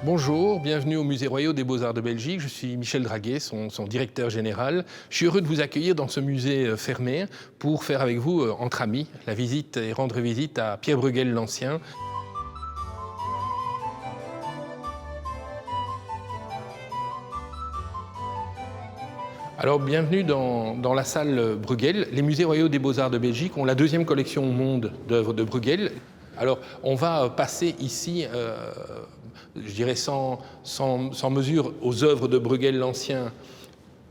Bonjour, bienvenue au Musée royal des Beaux-Arts de Belgique. Je suis Michel Draguet, son directeur général. Je suis heureux de vous accueillir dans ce musée fermé pour faire avec vous, entre amis, la visite et rendre visite à Pierre Bruegel l'Ancien. Alors, bienvenue dans la salle Bruegel. Les musées royaux des Beaux-Arts de Belgique ont la deuxième collection au monde d'œuvres de Bruegel. Alors, on va passer ici, je dirais sans mesure, aux œuvres de Bruegel l'Ancien,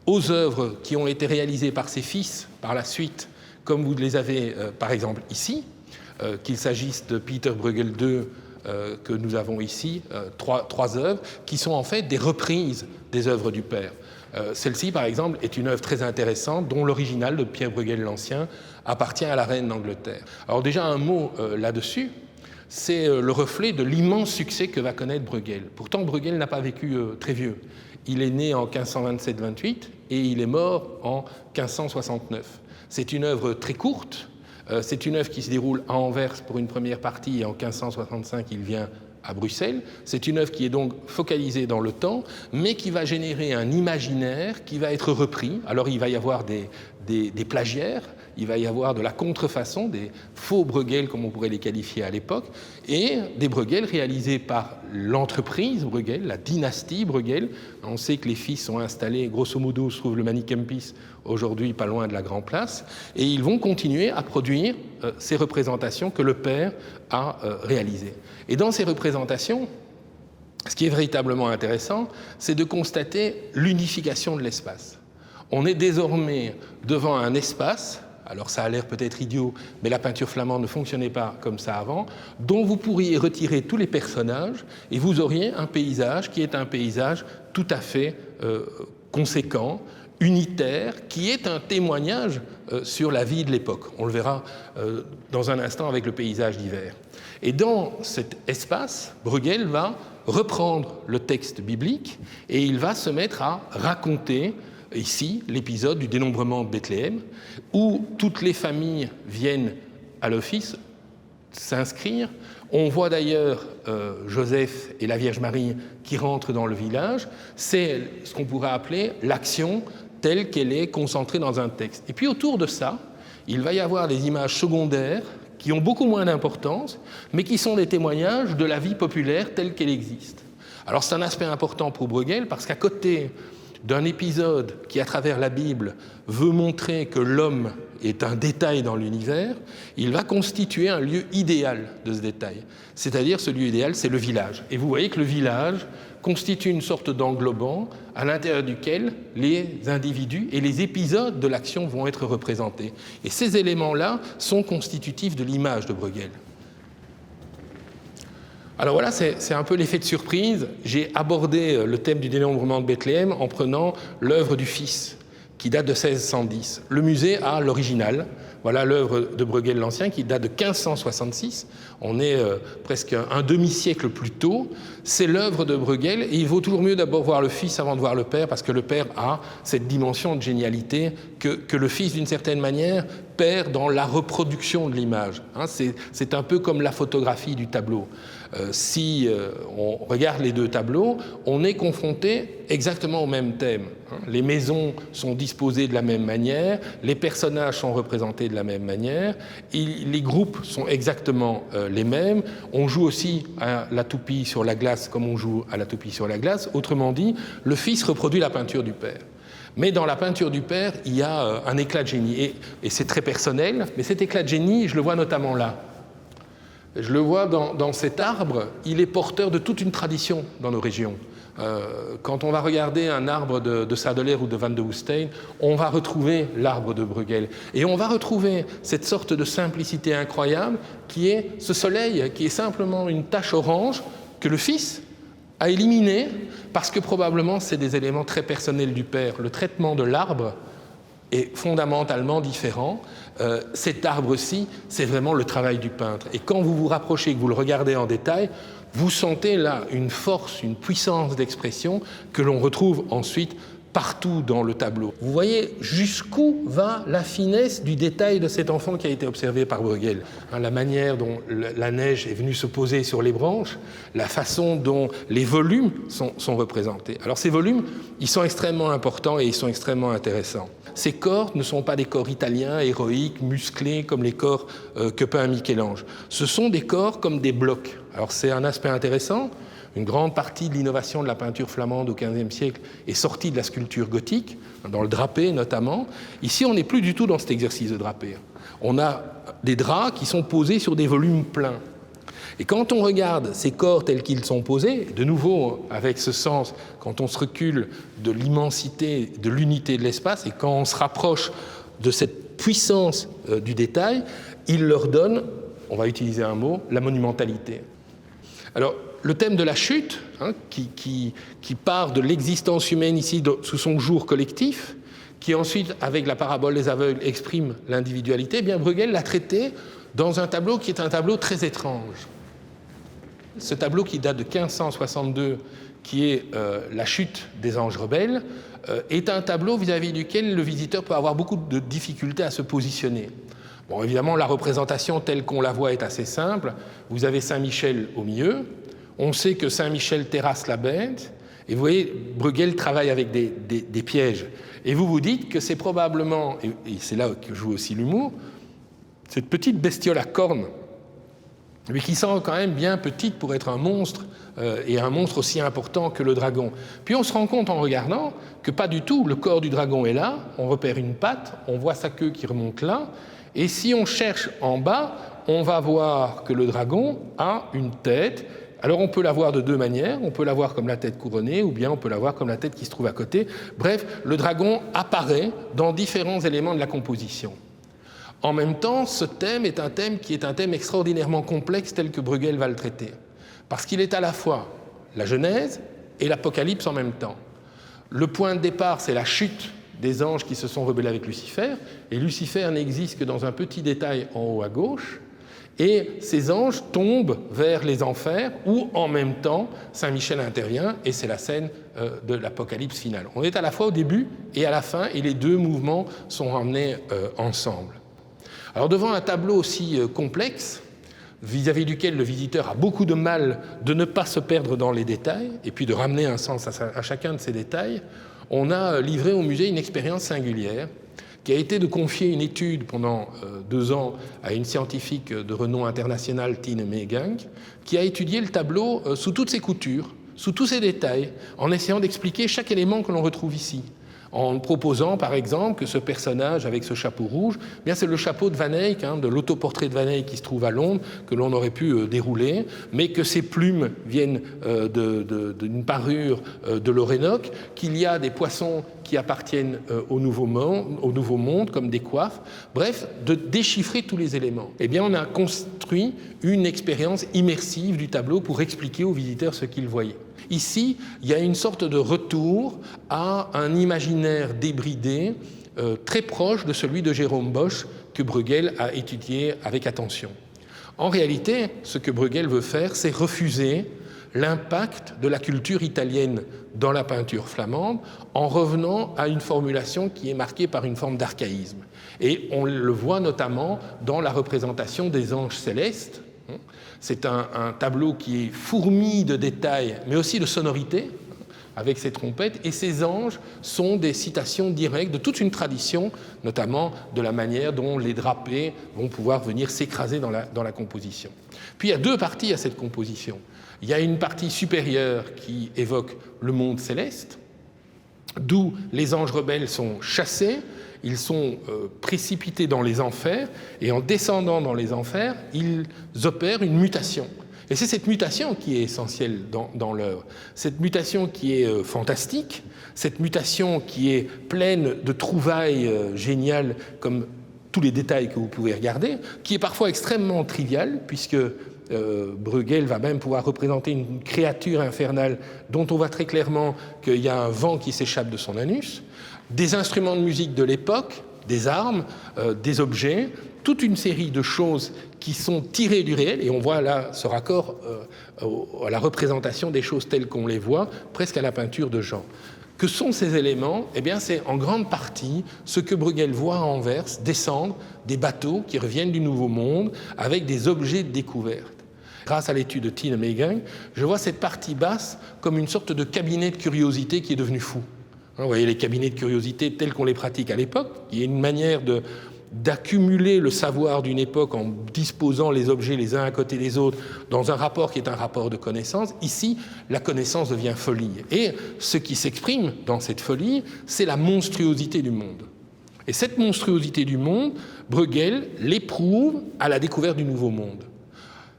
aux œuvres qui ont été réalisées par ses fils par la suite, comme vous les avez par exemple ici, qu'il s'agisse de Peter Bruegel II, que nous avons ici, trois œuvres, qui sont en fait des reprises des œuvres du père. Celle-ci, par exemple, est une œuvre très intéressante, dont l'original de Pierre Bruegel l'Ancien appartient à la reine d'Angleterre. Alors déjà, un mot là-dessus, c'est le reflet de l'immense succès que va connaître Bruegel. Pourtant, Bruegel n'a pas vécu très vieux. Il est né en 1527-28 et il est mort en 1569. C'est une œuvre très courte. C'est une œuvre qui se déroule à Anvers pour une première partie et en 1565, il vient à Bruxelles. C'est une œuvre qui est donc focalisée dans le temps, mais qui va générer un imaginaire qui va être repris. Alors il va y avoir des plagiaires, il va y avoir de la contrefaçon, des faux Bruegel, comme on pourrait les qualifier à l'époque, et des Bruegel réalisés par l'entreprise Bruegel, la dynastie Bruegel. On sait que les fils sont installés, grosso modo, se trouve le Manicampice, aujourd'hui pas loin de la Grand Place, et ils vont continuer à produire ces représentations que le père a réalisées. Et dans ces représentations, ce qui est véritablement intéressant, c'est de constater l'unification de l'espace. On est désormais devant un espace, alors ça a l'air peut-être idiot, mais la peinture flamande ne fonctionnait pas comme ça avant, dont vous pourriez retirer tous les personnages et vous auriez un paysage qui est un paysage tout à fait conséquent, unitaire, qui est un témoignage sur la vie de l'époque. On le verra dans un instant avec le paysage d'hiver. Et dans cet espace, Bruegel va reprendre le texte biblique et il va se mettre à raconter ici l'épisode du dénombrement de Bethléem, où toutes les familles viennent à l'office s'inscrire. On voit d'ailleurs Joseph et la Vierge Marie qui rentrent dans le village. C'est ce qu'on pourrait appeler l'action telle qu'elle est concentrée dans un texte. Et puis autour de ça, il va y avoir des images secondaires qui ont beaucoup moins d'importance, mais qui sont des témoignages de la vie populaire telle qu'elle existe. Alors c'est un aspect important pour Bruegel, parce qu'à côté d'un épisode qui, à travers la Bible, veut montrer que l'homme est un détail dans l'univers, il va constituer un lieu idéal de ce détail. C'est-à-dire, ce lieu idéal, c'est le village. Et vous voyez que le village constitue une sorte d'englobant à l'intérieur duquel les individus et les épisodes de l'action vont être représentés. Et ces éléments-là sont constitutifs de l'image de Bruegel. Alors voilà, c'est un peu l'effet de surprise. J'ai abordé le thème du dénombrement de Bethléem en prenant l'œuvre du Fils, qui date de 1610. Le musée a l'original. Voilà l'œuvre de Bruegel l'Ancien, qui date de 1566. On est presque un demi-siècle plus tôt. C'est l'œuvre de Bruegel, et il vaut toujours mieux d'abord voir le Fils avant de voir le Père, parce que le Père a cette dimension de génialité que le Fils, d'une certaine manière, perd dans la reproduction de l'image. C'est un peu comme la photographie du tableau. Si on regarde les deux tableaux, on est confronté exactement au même thème. Les maisons sont disposées de la même manière, les personnages sont représentés de la même manière, les groupes sont exactement les mêmes. On joue aussi à la toupie sur la glace comme on joue à la toupie sur la glace. Autrement dit, le Fils reproduit la peinture du Père. Mais dans la peinture du Père, il y a un éclat de génie. Et c'est très personnel, mais cet éclat de génie, je le vois notamment là. Je le vois dans cet arbre, il est porteur de toute une tradition dans nos régions. Quand on va regarder un arbre de Sadeler ou de Van de Woestijn, on va retrouver l'arbre de Bruegel. Et on va retrouver cette sorte de simplicité incroyable qui est ce soleil, qui est simplement une tache orange que le Fils a éliminé parce que probablement c'est des éléments très personnels du Père. Le traitement de l'arbre est fondamentalement différent. Cet arbre-ci, c'est vraiment le travail du peintre. Et quand vous vous rapprochez et que vous le regardez en détail, vous sentez là une force, une puissance d'expression que l'on retrouve ensuite partout dans le tableau. Vous voyez jusqu'où va la finesse du détail de cet enfant qui a été observé par Bruegel. La manière dont la neige est venue se poser sur les branches, la façon dont les volumes sont représentés. Alors ces volumes, ils sont extrêmement importants et ils sont extrêmement intéressants. Ces corps ne sont pas des corps italiens, héroïques, musclés, comme les corps que peint Michel-Ange. Ce sont des corps comme des blocs. Alors c'est un aspect intéressant. Une grande partie de l'innovation de la peinture flamande au XVe siècle est sortie de la sculpture gothique, dans le drapé notamment. Ici, on n'est plus du tout dans cet exercice de drapé. On a des draps qui sont posés sur des volumes pleins. Et quand on regarde ces corps tels qu'ils sont posés, de nouveau avec ce sens, quand on se recule de l'immensité, de l'unité de l'espace, et quand on se rapproche de cette puissance du détail, il leur donne, on va utiliser un mot, la monumentalité. Alors, le thème de la chute, qui part de l'existence humaine ici sous son jour collectif, qui ensuite, avec la parabole des aveugles, exprime l'individualité, eh bien Bruegel l'a traité dans un tableau qui est un tableau très étrange. Ce tableau qui date de 1562, qui est la chute des anges rebelles, est un tableau vis-à-vis duquel le visiteur peut avoir beaucoup de difficultés à se positionner. Bon, évidemment, la représentation telle qu'on la voit est assez simple. Vous avez Saint-Michel au milieu. On sait que Saint-Michel terrasse la bête. Et vous voyez, Bruegel travaille avec des pièges. Et vous vous dites que c'est probablement, et c'est là que joue aussi l'humour, cette petite bestiole à cornes, mais qui semble quand même bien petite pour être un monstre, et un monstre aussi important que le dragon. Puis on se rend compte en regardant que pas du tout, le corps du dragon est là, on repère une patte, on voit sa queue qui remonte là, et si on cherche en bas, on va voir que le dragon a une tête. Alors on peut la voir de deux manières, on peut la voir comme la tête couronnée, ou bien on peut la voir comme la tête qui se trouve à côté. Bref, le dragon apparaît dans différents éléments de la composition. En même temps, ce thème est un thème qui est un thème extraordinairement complexe tel que Bruegel va le traiter. Parce qu'il est à la fois la Genèse et l'Apocalypse en même temps. Le point de départ, c'est la chute des anges qui se sont rebellés avec Lucifer, et Lucifer n'existe que dans un petit détail en haut à gauche, et ces anges tombent vers les enfers, où en même temps Saint-Michel intervient, et c'est la scène de l'Apocalypse finale. On est à la fois au début et à la fin, et les deux mouvements sont ramenés ensemble. Alors devant un tableau aussi complexe, vis-à-vis duquel le visiteur a beaucoup de mal de ne pas se perdre dans les détails, et puis de ramener un sens à chacun de ces détails, on a livré au musée une expérience singulière qui a été de confier une étude pendant 2 ans à une scientifique de renom international, Tine Meegang, qui a étudié le tableau sous toutes ses coutures, sous tous ses détails, en essayant d'expliquer chaque élément que l'on retrouve ici. En proposant, par exemple, que ce personnage avec ce chapeau rouge, bien c'est le chapeau de Van Eyck, de l'autoportrait de Van Eyck qui se trouve à Londres, que l'on aurait pu dérouler, mais que ces plumes viennent d'une parure de l'Orénoque, qu'il y a des poissons qui appartiennent au Nouveau Monde, comme des coiffes, bref, de déchiffrer tous les éléments. Eh bien, on a construit une expérience immersive du tableau pour expliquer aux visiteurs ce qu'ils voyaient. Ici, il y a une sorte de retour à un imaginaire débridé très proche de celui de Jérôme Bosch que Bruegel a étudié avec attention. En réalité, ce que Bruegel veut faire, c'est refuser l'impact de la culture italienne dans la peinture flamande en revenant à une formulation qui est marquée par une forme d'archaïsme. Et on le voit notamment dans la représentation des anges célestes. C'est un tableau qui est fourmi de détails, mais aussi de sonorités, avec ces trompettes. Et ces anges sont des citations directes de toute une tradition, notamment de la manière dont les drapés vont pouvoir venir s'écraser dans la composition. Puis il y a 2 parties à cette composition. Il y a une partie supérieure qui évoque le monde céleste, d'où les anges rebelles sont chassés, ils sont précipités dans les enfers, et en descendant dans les enfers, ils opèrent une mutation. Et c'est cette mutation qui est essentielle dans l'œuvre. Cette mutation qui est fantastique, cette mutation qui est pleine de trouvailles géniales, comme tous les détails que vous pouvez regarder, qui est parfois extrêmement triviale, puisque Bruegel va même pouvoir représenter une créature infernale dont on voit très clairement qu'il y a un vent qui s'échappe de son anus, des instruments de musique de l'époque des armes, des objets, toute une série de choses qui sont tirées du réel, et on voit là ce raccord à la représentation des choses telles qu'on les voit, presque à la peinture de Jean. Que sont ces éléments? Eh bien, c'est en grande partie ce que Bruegel voit à Anvers descendre des bateaux qui reviennent du Nouveau Monde avec des objets de découverte. Grâce à l'étude de Tine Megang, je vois cette partie basse comme une sorte de cabinet de curiosité qui est devenu fou. Vous voyez les cabinets de curiosité tels qu'on les pratique à l'époque, il y a une manière d'accumuler le savoir d'une époque en disposant les objets les uns à côté des autres dans un rapport qui est un rapport de connaissance. Ici, la connaissance devient folie. Et ce qui s'exprime dans cette folie, c'est la monstruosité du monde. Et cette monstruosité du monde, Bruegel l'éprouve à la découverte du Nouveau Monde.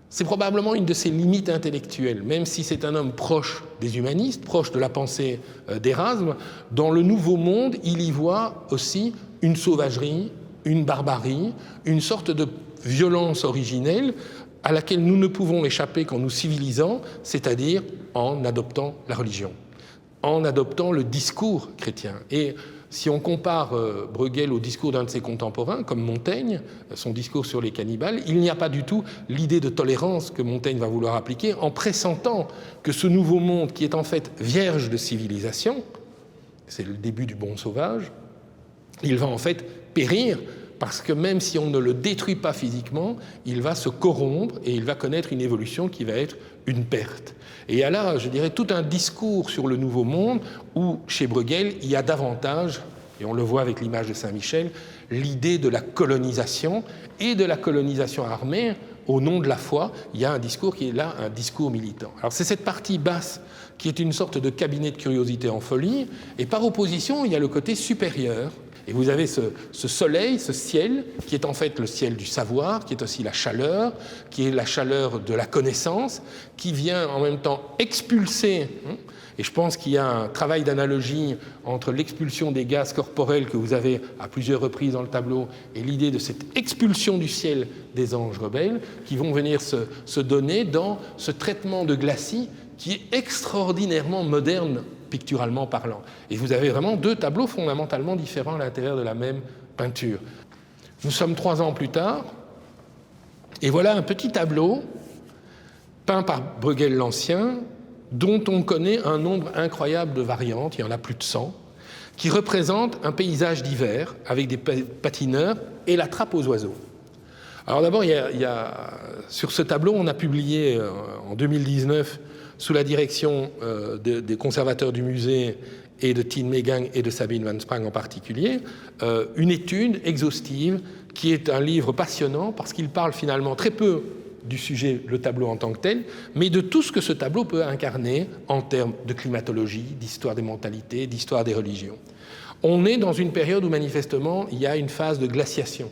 C'est probablement une de ses limites intellectuelles, même si c'est un homme proche des humanistes, proche de la pensée d'Erasme. Dans le Nouveau Monde, il y voit aussi une sauvagerie, une barbarie, une sorte de violence originelle à laquelle nous ne pouvons échapper qu'en nous civilisant, c'est-à-dire en adoptant la religion, en adoptant le discours chrétien. Et si on compare Bruegel au discours d'un de ses contemporains, comme Montaigne, son discours sur les cannibales, il n'y a pas du tout l'idée de tolérance que Montaigne va vouloir appliquer en pressentant que ce nouveau monde, qui est en fait vierge de civilisation, c'est le début du bon sauvage, il va en fait périr parce que même si on ne le détruit pas physiquement, il va se corrompre et il va connaître une évolution qui va être une perte. Et il y a là, je dirais, tout un discours sur le Nouveau Monde où, chez Bruegel, il y a davantage, et on le voit avec l'image de Saint-Michel, l'idée de la colonisation et de la colonisation armée au nom de la foi. Il y a un discours qui est là, un discours militant. Alors c'est cette partie basse qui est une sorte de cabinet de curiosité en folie, et par opposition, il y a le côté supérieur. Et vous avez ce soleil, ce ciel, qui est en fait le ciel du savoir, qui est aussi la chaleur, qui est la chaleur de la connaissance, qui vient en même temps expulser, et je pense qu'il y a un travail d'analogie entre l'expulsion des gaz corporels que vous avez à plusieurs reprises dans le tableau et l'idée de cette expulsion du ciel des anges rebelles, qui vont venir se donner dans ce traitement de glacis qui est extraordinairement moderne picturalement parlant. Et vous avez vraiment deux tableaux fondamentalement différents à l'intérieur de la même peinture. Nous sommes 3 ans plus tard, et voilà un petit tableau peint par Bruegel l'Ancien, dont on connaît un nombre incroyable de variantes, il y en a plus de 100, qui représentent un paysage d'hiver avec des patineurs et la trappe aux oiseaux. Alors d'abord, sur ce tableau, on a publié en 2019 sous la direction des conservateurs du musée et de Tine Megang et de Sabine Van Sprang en particulier, une étude exhaustive qui est un livre passionnant parce qu'il parle finalement très peu du sujet, le tableau en tant que tel, mais de tout ce que ce tableau peut incarner en termes de climatologie, d'histoire des mentalités, d'histoire des religions. On est dans une période où manifestement il y a une phase de glaciation,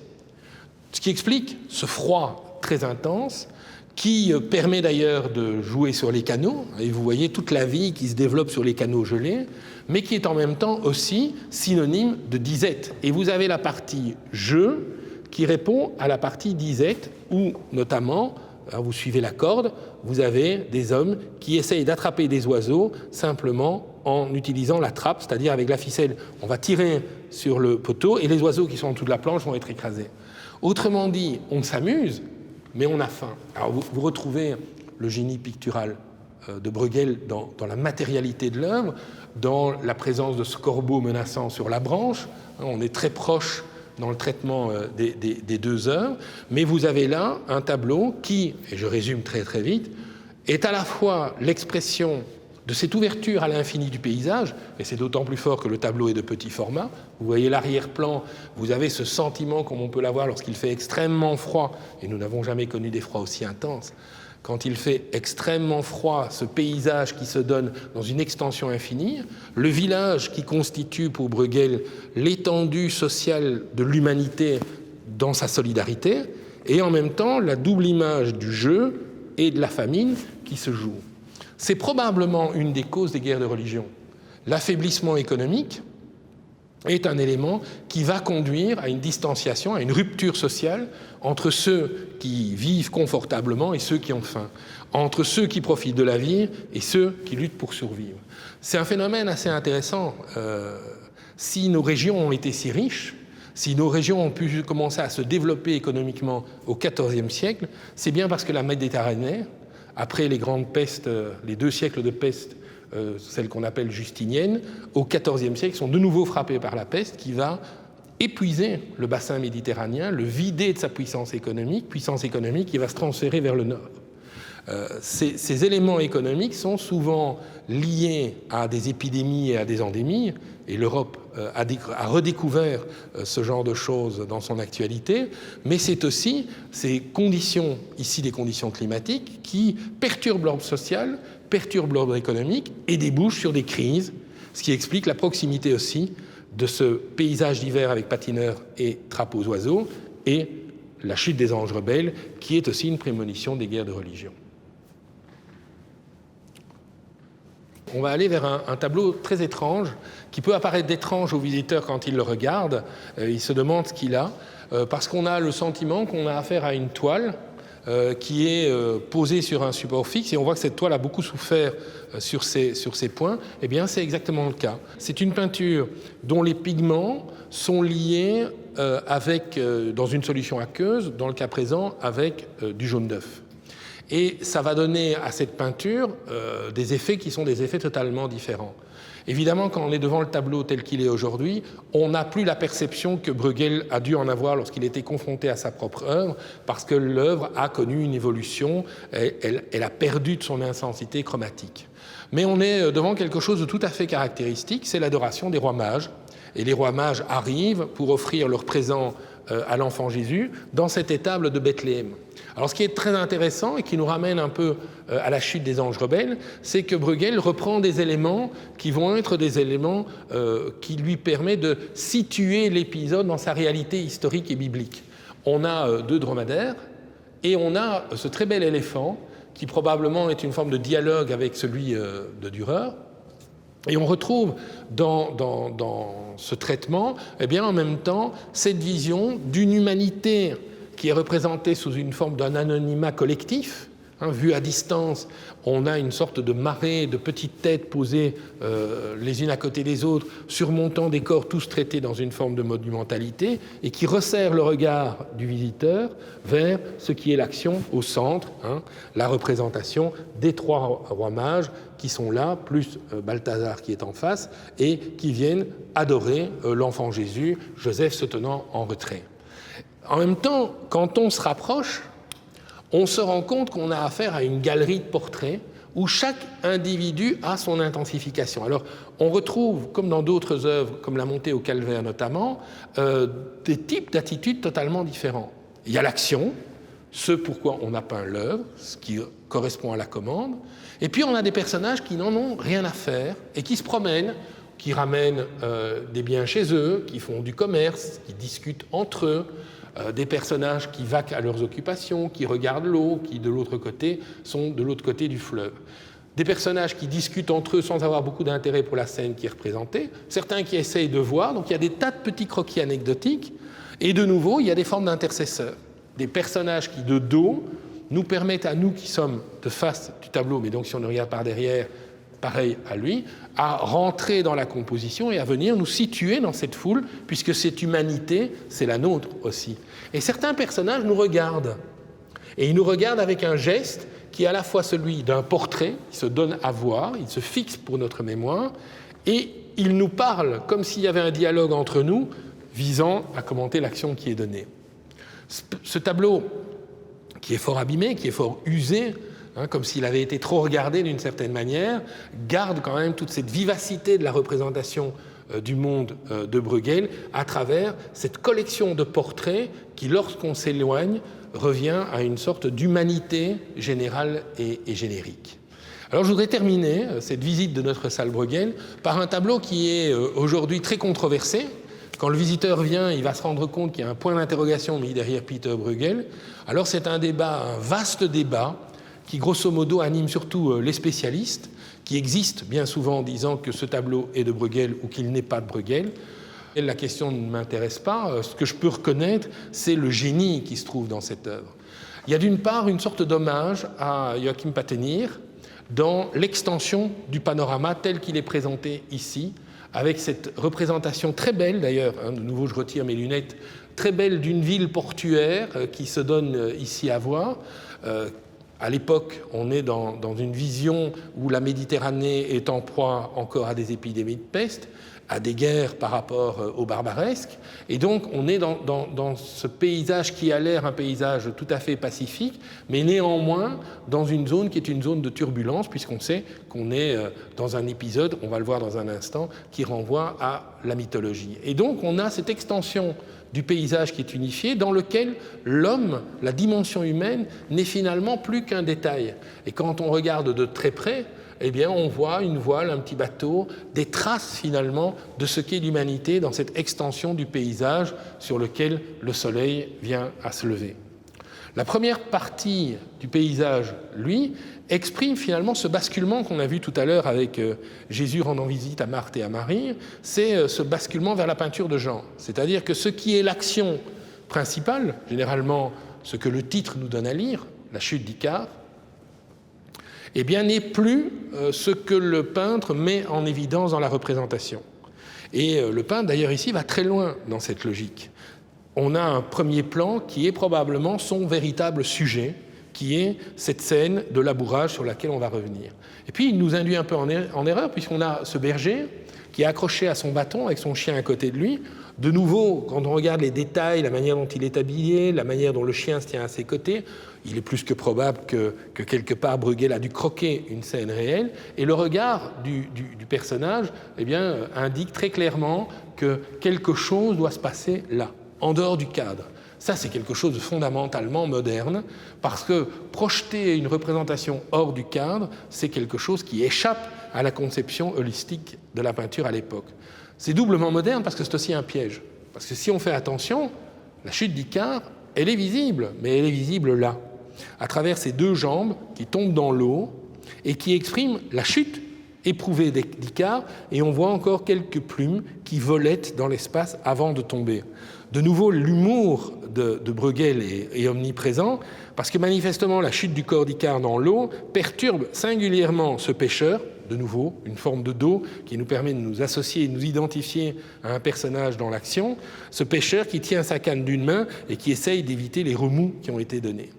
ce qui explique ce froid très intense, qui permet d'ailleurs de jouer sur les canaux, et vous voyez toute la vie qui se développe sur les canaux gelés, mais qui est en même temps aussi synonyme de disette. Et vous avez la partie jeu qui répond à la partie disette, où notamment, alors vous suivez la corde, vous avez des hommes qui essayent d'attraper des oiseaux simplement en utilisant la trappe, c'est-à-dire avec la ficelle, on va tirer sur le poteau et les oiseaux qui sont en dessous de la planche vont être écrasés. Autrement dit, on s'amuse, mais on a faim. Alors vous retrouvez le génie pictural de Bruegel dans la matérialité de l'œuvre, dans la présence de ce corbeau menaçant sur la branche. On est très proche dans le traitement des deux œuvres, mais vous avez là un tableau qui, et je résume très très vite, est à la fois l'expression de cette ouverture à l'infini du paysage, et c'est d'autant plus fort que le tableau est de petit format. Vous voyez l'arrière-plan, vous avez ce sentiment comme on peut l'avoir lorsqu'il fait extrêmement froid, et nous n'avons jamais connu des froids aussi intenses. Quand il fait extrêmement froid, ce paysage qui se donne dans une extension infinie, le village qui constitue pour Bruegel l'étendue sociale de l'humanité dans sa solidarité, et en même temps la double image du jeu et de la famine qui se joue. C'est probablement une des causes des guerres de religion. L'affaiblissement économique est un élément qui va conduire à une distanciation, à une rupture sociale entre ceux qui vivent confortablement et ceux qui ont faim, entre ceux qui profitent de la vie et ceux qui luttent pour survivre. C'est un phénomène assez intéressant. Si nos régions ont été si riches, Si nos régions ont pu commencer à se développer économiquement au XIVe siècle, c'est bien parce que la Méditerranée, après les grandes pestes, les 2 siècles de peste, celles qu'on appelle justiniennes, au XIVe siècle, sont de nouveau frappées par la peste qui va épuiser le bassin méditerranéen, le vider de sa puissance économique qui va se transférer vers le nord. Ces éléments économiques sont souvent liés à des épidémies et à des endémies, et l'Europe a redécouvert ce genre de choses dans son actualité, mais c'est aussi ces conditions, ici des conditions climatiques, qui perturbent l'ordre social, perturbent l'ordre économique et débouchent sur des crises, ce qui explique la proximité aussi de ce paysage d'hiver avec patineurs et trappes aux oiseaux et la chute des anges rebelles, qui est aussi une prémonition des guerres de religion. On va aller vers un tableau très étrange, qui peut apparaître étrange aux visiteurs quand ils le regardent. Ils se demandent ce qu'il a, parce qu'on a le sentiment qu'on a affaire à une toile qui est posée sur un support fixe, et on voit que cette toile a beaucoup souffert sur ces points. Eh bien, c'est exactement le cas. C'est une peinture dont les pigments sont liés dans une solution aqueuse, dans le cas présent, avec du jaune d'œuf. Et ça va donner à cette peinture des effets qui sont des effets totalement différents. Évidemment, quand on est devant le tableau tel qu'il est aujourd'hui, on n'a plus la perception que Bruegel a dû en avoir lorsqu'il était confronté à sa propre œuvre, parce que l'œuvre a connu une évolution, elle a perdu de son intensité chromatique. Mais on est devant quelque chose de tout à fait caractéristique, c'est l'adoration des rois mages. Et les rois mages arrivent pour offrir leur présent à l'enfant Jésus dans cette étable de Bethléem. Alors ce qui est très intéressant et qui nous ramène un peu à la chute des anges rebelles, c'est que Bruegel reprend des éléments qui vont être des éléments qui lui permettent de situer l'épisode dans sa réalité historique et biblique. On a 2 dromadaires et on a ce très bel éléphant qui probablement est une forme de dialogue avec celui de Dürer. Et on retrouve dans ce traitement, eh bien, en même temps, cette vision d'une humanité qui est représentée sous une forme d'un anonymat collectif. Vu à distance, on a une sorte de marée de petites têtes posées les unes à côté des autres, surmontant des corps tous traités dans une forme de monumentalité, et qui resserre le regard du visiteur vers ce qui est l'action au centre, la représentation des 3 rois mages qui sont là, plus Balthazar qui est en face, et qui viennent adorer l'enfant Jésus, Joseph se tenant en retrait. En même temps, quand on se rapproche, on se rend compte qu'on a affaire à une galerie de portraits où chaque individu a son intensification. Alors, on retrouve, comme dans d'autres œuvres, comme la montée au calvaire notamment, des types d'attitudes totalement différents. Il y a l'action, ce pourquoi on a peint l'œuvre, ce qui correspond à la commande, et puis on a des personnages qui n'en ont rien à faire et qui se promènent, qui ramènent des biens chez eux, qui font du commerce, qui discutent entre eux, des personnages qui vaquent à leurs occupations, qui regardent l'eau, qui de l'autre côté sont de l'autre côté du fleuve. Des personnages qui discutent entre eux sans avoir beaucoup d'intérêt pour la scène qui est représentée, certains qui essayent de voir, donc il y a des tas de petits croquis anecdotiques, et de nouveau, il y a des formes d'intercesseurs, des personnages qui de dos nous permettent à nous qui sommes de face du tableau, mais donc si on le regarde par derrière, pareil à lui, à rentrer dans la composition et à venir nous situer dans cette foule, puisque cette humanité, c'est la nôtre aussi. Et certains personnages nous regardent. Et ils nous regardent avec un geste qui est à la fois celui d'un portrait, qui se donne à voir, il se fixe pour notre mémoire, et ils nous parlent comme s'il y avait un dialogue entre nous, visant à commenter l'action qui est donnée. Ce tableau, qui est fort abîmé, qui est fort usé, comme s'il avait été trop regardé d'une certaine manière, garde quand même toute cette vivacité de la représentation du monde de Bruegel à travers cette collection de portraits qui, lorsqu'on s'éloigne, revient à une sorte d'humanité générale et générique. Alors je voudrais terminer cette visite de notre salle Bruegel par un tableau qui est aujourd'hui très controversé. Quand le visiteur vient, il va se rendre compte qu'il y a un point d'interrogation mis derrière Peter Bruegel. Alors c'est un vaste débat, qui grosso modo anime surtout les spécialistes, qui existent bien souvent en disant que ce tableau est de Bruegel ou qu'il n'est pas de Bruegel. Et la question ne m'intéresse pas. Ce que je peux reconnaître, c'est le génie qui se trouve dans cette œuvre. Il y a d'une part une sorte d'hommage à Joachim Patenir dans l'extension du panorama tel qu'il est présenté ici, avec cette représentation très belle d'ailleurs, de nouveau je retire mes lunettes, très belle d'une ville portuaire qui se donne ici à voir. À l'époque, on est dans une vision où la Méditerranée est en proie encore à des épidémies de peste, à des guerres par rapport au barbaresque. Et donc, on est dans ce paysage qui a l'air un paysage tout à fait pacifique, mais néanmoins dans une zone qui est une zone de turbulence, puisqu'on sait qu'on est dans un épisode, on va le voir dans un instant, qui renvoie à la mythologie. Et donc, on a cette extension du paysage qui est unifié, dans lequel l'homme, la dimension humaine, n'est finalement plus qu'un détail. Et quand on regarde de très près, eh bien, on voit une voile, un petit bateau, des traces finalement de ce qu'est l'humanité dans cette extension du paysage sur lequel le soleil vient à se lever. La première partie du paysage, lui, exprime finalement ce basculement qu'on a vu tout à l'heure avec Jésus rendant visite à Marthe et à Marie, c'est ce basculement vers la peinture de Jean. C'est-à-dire que ce qui est l'action principale, généralement ce que le titre nous donne à lire, la chute d'Icare, eh bien, n'est plus ce que le peintre met en évidence dans la représentation. Et le peintre, d'ailleurs, ici, va très loin dans cette logique. On a un premier plan qui est probablement son véritable sujet, qui est cette scène de labourage sur laquelle on va revenir. Et puis, il nous induit un peu en erreur, puisqu'on a ce berger qui est accroché à son bâton avec son chien à côté de lui. De nouveau, quand on regarde les détails, la manière dont il est habillé, la manière dont le chien se tient à ses côtés, il est plus que probable que quelque part Bruegel a dû croquer une scène réelle. Et le regard du personnage eh bien, indique très clairement que quelque chose doit se passer là, en dehors du cadre. Ça, c'est quelque chose de fondamentalement moderne, parce que projeter une représentation hors du cadre, c'est quelque chose qui échappe à la conception holistique de la peinture à l'époque. C'est doublement moderne parce que c'est aussi un piège. Parce que si on fait attention, la chute d'Icare, elle est visible, mais elle est visible là, à travers ces deux jambes qui tombent dans l'eau et qui expriment la chute éprouvée d'Icare, et on voit encore quelques plumes qui volettent dans l'espace avant de tomber. De nouveau, l'humour de Bruegel est omniprésent, parce que manifestement, la chute du corps d'Icare dans l'eau perturbe singulièrement ce pêcheur, de nouveau, une forme de dos qui nous permet de nous associer et de nous identifier à un personnage dans l'action, ce pêcheur qui tient sa canne d'une main et qui essaye d'éviter les remous qui ont été donnés.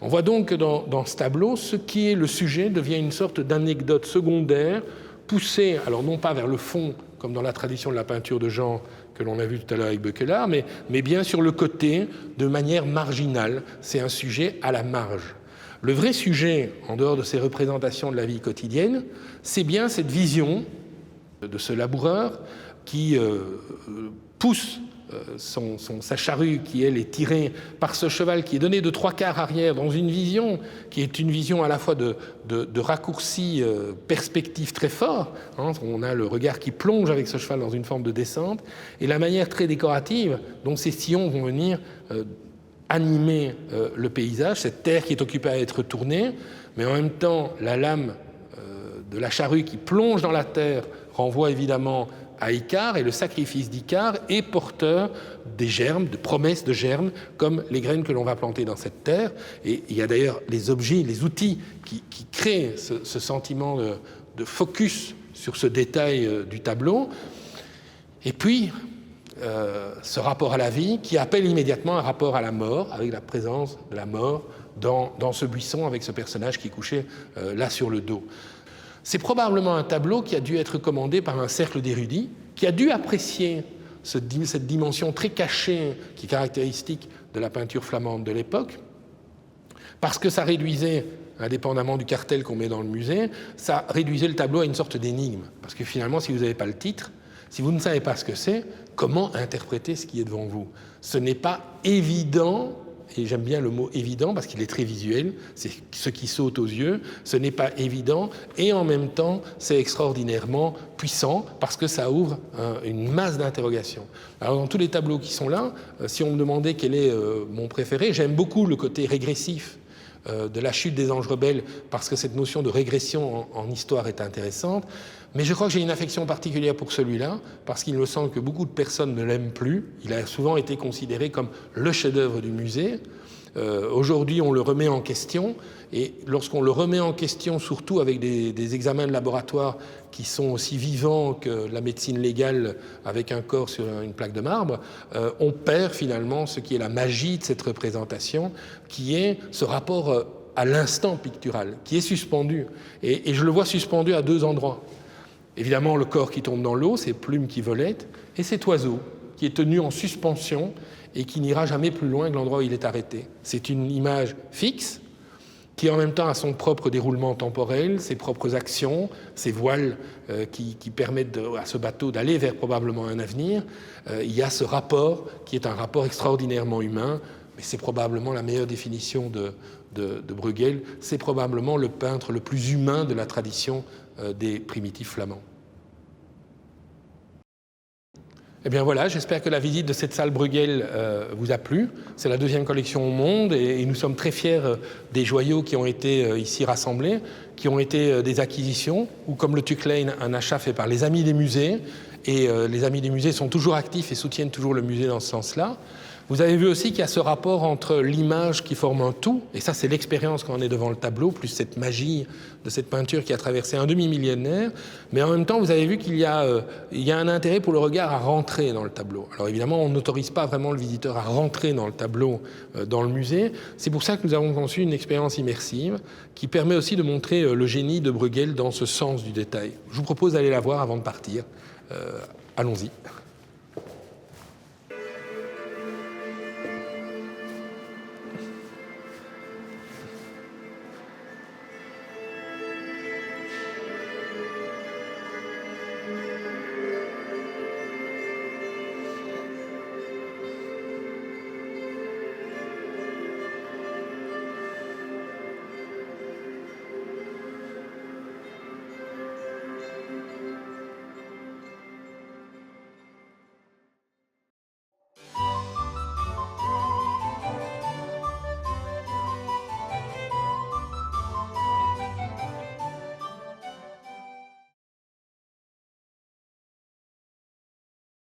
On voit donc que dans ce tableau, ce qui est le sujet devient une sorte d'anecdote secondaire, poussée, alors non pas vers le fond, comme dans la tradition de la peinture de genre que l'on a vu tout à l'heure avec Beuquelard, mais bien sur le côté, de manière marginale. C'est un sujet à la marge. Le vrai sujet, en dehors de ces représentations de la vie quotidienne, c'est bien cette vision de ce laboureur qui pousse sa charrue qui, elle, est tirée par ce cheval qui est donné de 3/4 arrière dans une vision qui est une vision à la fois de raccourci perspective très fort. On a le regard qui plonge avec ce cheval dans une forme de descente et la manière très décorative dont ces sillons vont venir animer le paysage, cette terre qui est occupée à être tournée, mais en même temps, la lame de la charrue qui plonge dans la terre renvoie évidemment à Icare, et le sacrifice d'Icare est porteur des germes, de promesses de germes, comme les graines que l'on va planter dans cette terre. Et il y a d'ailleurs les objets, les outils qui créent ce sentiment de focus sur ce détail du tableau. Et puis, ce rapport à la vie qui appelle immédiatement un rapport à la mort, avec la présence de la mort dans ce buisson, avec ce personnage qui est couché là sur le dos. C'est probablement un tableau qui a dû être commandé par un cercle d'érudits, qui a dû apprécier cette dimension très cachée qui est caractéristique de la peinture flamande de l'époque, parce que ça réduisait, indépendamment du cartel qu'on met dans le musée, ça réduisait le tableau à une sorte d'énigme. Parce que finalement, si vous n'avez pas le titre, si vous ne savez pas ce que c'est, comment interpréter ce qui est devant vous? Ce n'est pas évident. Et j'aime bien le mot évident parce qu'il est très visuel, c'est ce qui saute aux yeux, ce n'est pas évident, et en même temps, c'est extraordinairement puissant parce que ça ouvre une masse d'interrogations. Alors dans tous les tableaux qui sont là, si on me demandait quel est mon préféré, j'aime beaucoup le côté régressif de la chute des anges rebelles parce que cette notion de régression en histoire est intéressante. Mais je crois que j'ai une affection particulière pour celui-là, parce qu'il me semble que beaucoup de personnes ne l'aiment plus. Il a souvent été considéré comme le chef-d'œuvre du musée. Aujourd'hui, on le remet en question, et lorsqu'on le remet en question, surtout avec des examens de laboratoire qui sont aussi vivants que la médecine légale avec un corps sur une plaque de marbre, on perd finalement ce qui est la magie de cette représentation, qui est ce rapport à l'instant pictural, qui est suspendu. Et je le vois suspendu à deux endroits. Évidemment, le corps qui tombe dans l'eau, ces plumes qui volettent, et cet oiseau qui est tenu en suspension et qui n'ira jamais plus loin que l'endroit où il est arrêté. C'est une image fixe qui en même temps a son propre déroulement temporel, ses propres actions, ses voiles qui permettent à ce bateau d'aller vers probablement un avenir. Il y a ce rapport qui est un rapport extraordinairement humain, mais c'est probablement la meilleure définition de Bruegel. C'est probablement le peintre le plus humain de la tradition des primitifs flamands. Eh bien voilà, j'espère que la visite de cette salle Bruegel vous a plu. C'est la deuxième collection au monde et nous sommes très fiers des joyaux qui ont été ici rassemblés, qui ont été des acquisitions ou comme le Tuchlein, un achat fait par les Amis des musées. Et les Amis des musées sont toujours actifs et soutiennent toujours le musée dans ce sens-là. Vous avez vu aussi qu'il y a ce rapport entre l'image qui forme un tout, et ça c'est l'expérience quand on est devant le tableau, plus cette magie de cette peinture qui a traversé un demi-millénaire, mais en même temps vous avez vu qu'il y a un intérêt pour le regard à rentrer dans le tableau. Alors évidemment on n'autorise pas vraiment le visiteur à rentrer dans le tableau, dans le musée, c'est pour ça que nous avons conçu une expérience immersive qui permet aussi de montrer le génie de Bruegel dans ce sens du détail. Je vous propose d'aller la voir avant de partir. Allons-y.